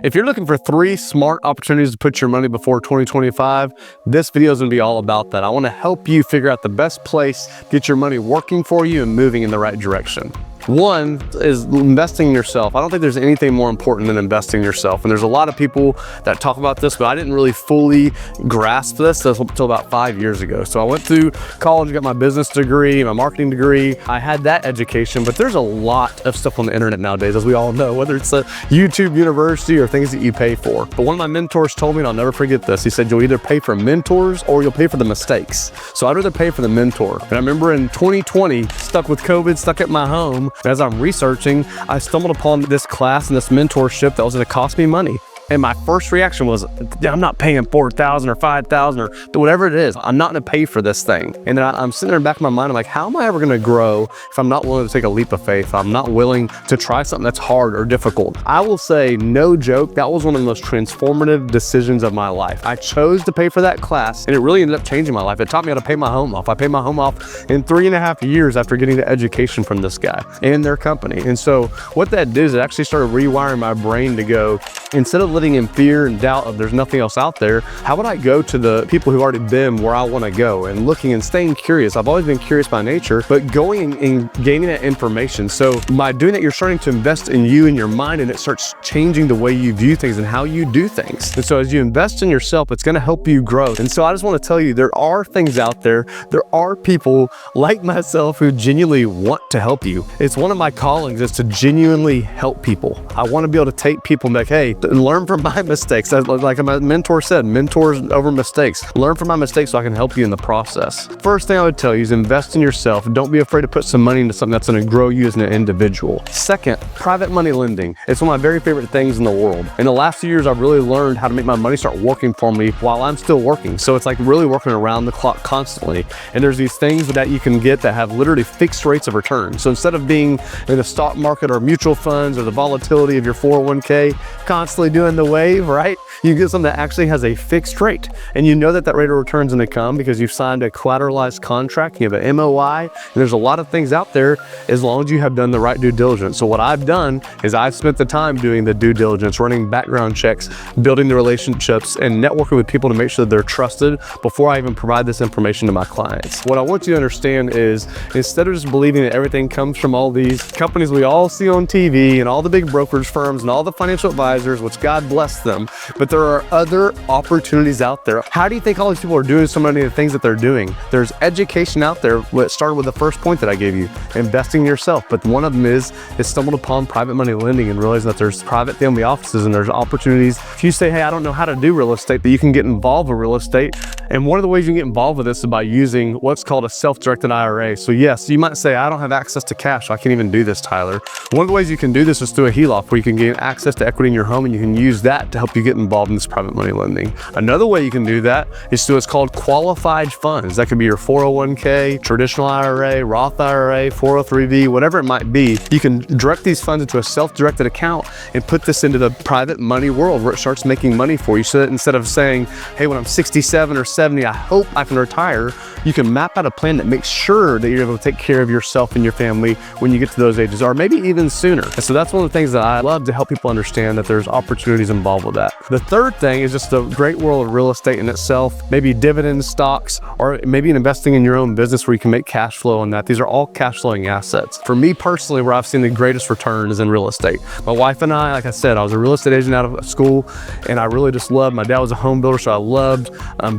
If you're looking for 3 smart opportunities to put your money before 2025, this video is going to be all about that. I want to help you figure out the best place, get your money working for you and moving in the right direction. One is investing in yourself. I don't think there's anything more important than investing in yourself. And there's a lot of people that talk about this, but I didn't really fully grasp this until about 5 years ago. So I went through college, got my business degree, my marketing degree. I had that education, but there's a lot of stuff on the internet nowadays, as we all know, whether it's a YouTube university or things that you pay for. But one of my mentors told me, and I'll never forget this, he said, you'll either pay for mentors or you'll pay for the mistakes. So I'd rather pay for the mentor. And I remember in 2020, stuck with COVID, stuck at my home, as I'm researching, I stumbled upon this class and this mentorship that was going to cost me money. And my first reaction was, I'm not paying $4,000 or $5,000 or whatever it is. I'm not going to pay for this thing. And then I'm sitting there in the back of my mind, I'm like, how am I ever going to grow if I'm not willing to take a leap of faith? I'm not willing to try something that's hard or difficult. I will say, no joke, that was one of the most transformative decisions of my life. I chose to pay for that class and it really ended up changing my life. It taught me how to pay my home off. I paid my home off in 3.5 years after getting the education from this guy and their company. And so what that did is it actually started rewiring my brain to go, instead of living in fear and doubt of there's nothing else out there, how would I go to the people who've already been where I want to go, and looking and staying curious. I've always been curious by nature, but going and gaining that information. So by doing that, you're starting to invest in you and your mind, and it starts changing the way you view things and how you do things. And so as you invest in yourself, it's going to help you grow. And so I just want to tell you, there are things out there. There are people like myself who genuinely want to help you. It's one of my callings is to genuinely help people. I want to be able to take people and be like, hey, learn from my mistakes. Like my mentor said, mentors over mistakes. Learn from my mistakes so I can help you in the process. First thing I would tell you is invest in yourself. Don't be afraid to put some money into something that's going to grow you as an individual. Second, private money lending. It's one of my very favorite things in the world. In the last few years, I've really learned how to make my money start working for me while I'm still working. So it's like really working around the clock constantly. And there's these things that you can get that have literally fixed rates of return. So instead of being in the stock market or mutual funds or the volatility of your 401k, constantly doing the wave, right? You get something that actually has a fixed rate, and you know that rate of return is going to come because you've signed a collateralized contract, you have an MOI, and there's a lot of things out there as long as you have done the right due diligence. So what I've done is I've spent the time doing the due diligence, running background checks, building the relationships, and networking with people to make sure that they're trusted before I even provide this information to my clients. What I want you to understand is, instead of just believing that everything comes from all these companies we all see on TV and all the big brokerage firms and all the financial advisors, which God bless them, but there are other opportunities out there. How do you think all these people are doing so many of the things that they're doing? There's education out there. What started with the first point that I gave you, investing in yourself. But one of them is stumbled upon private money lending and realizing that there's private family offices and there's opportunities. If you say, hey, I don't know how to do real estate, that you can get involved with real estate. And one of the ways you can get involved with this is by using what's called a self-directed IRA. So yes, you might say, I don't have access to cash, so I can't even do this, Tyler. One of the ways you can do this is through a HELOC, where you can gain access to equity in your home and you can use that to help you get involved in this private money lending. Another way you can do that is through what's called qualified funds. That could be your 401k, traditional IRA, Roth IRA, 403b, whatever it might be. You can direct these funds into a self-directed account and put this into the private money world where it starts making money for you, so that instead of saying, hey, when I'm 67 or 70, I hope I can retire, you can map out a plan that makes sure that you're able to take care of yourself and your family when you get to those ages, or maybe even sooner. And so that's one of the things that I love to help people understand, that there's opportunities involved with that. The third thing is just the great world of real estate in itself, maybe dividends, stocks, or maybe investing in your own business where you can make cash flow on that. These are all cash flowing assets. For me personally, where I've seen the greatest return is in real estate. My wife and I, like I said, I was a real estate agent out of school, and I really just loved, my dad was a home builder, so I loved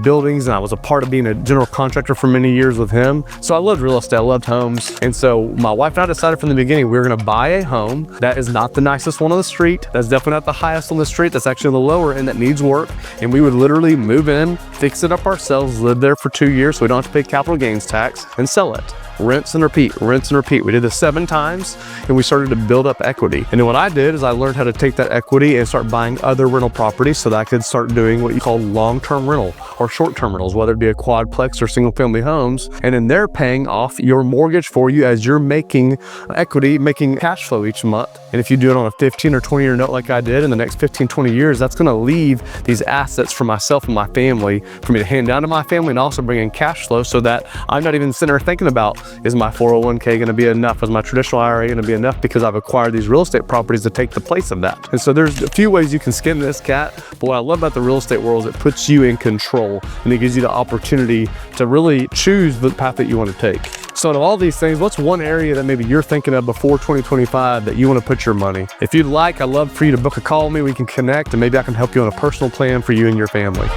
buildings, and I was a part of being a general contractor for many years with him. So I loved real estate, I loved homes. And so my wife and I decided from the beginning, we were gonna buy a home that is not the nicest one on the street, that's definitely not the highest on the street, that's actually on the lower end, that needs work. And we would literally move in, fix it up ourselves, live there for 2 years so we don't have to pay capital gains tax, and sell it. Rinse and repeat, rinse and repeat. We did this 7 times and we started to build up equity. And then what I did is I learned how to take that equity and start buying other rental properties so that I could start doing what you call long-term rental or short-term rentals, whether it be a quadplex or single-family homes. And then they're paying off your mortgage for you as you're making equity, making cash flow each month. And if you do it on a 15 or 20 year note like I did, in the next 15, 20 years, that's gonna leave these assets for myself and my family, for me to hand down to my family, and also bring in cash flow so that I'm not even sitting there thinking about is my 401k going to be enough? Is my traditional IRA going to be enough? Because I've acquired these real estate properties to take the place of that. And so there's a few ways you can skin this cat, but what I love about the real estate world is it puts you in control, and it gives you the opportunity to really choose the path that you want to take. So out of all these things, what's one area that maybe you're thinking of before 2025 that you want to put your money? If you'd like, I'd love for you to book a call with me. We can connect, and maybe I can help you on a personal plan for you and your family.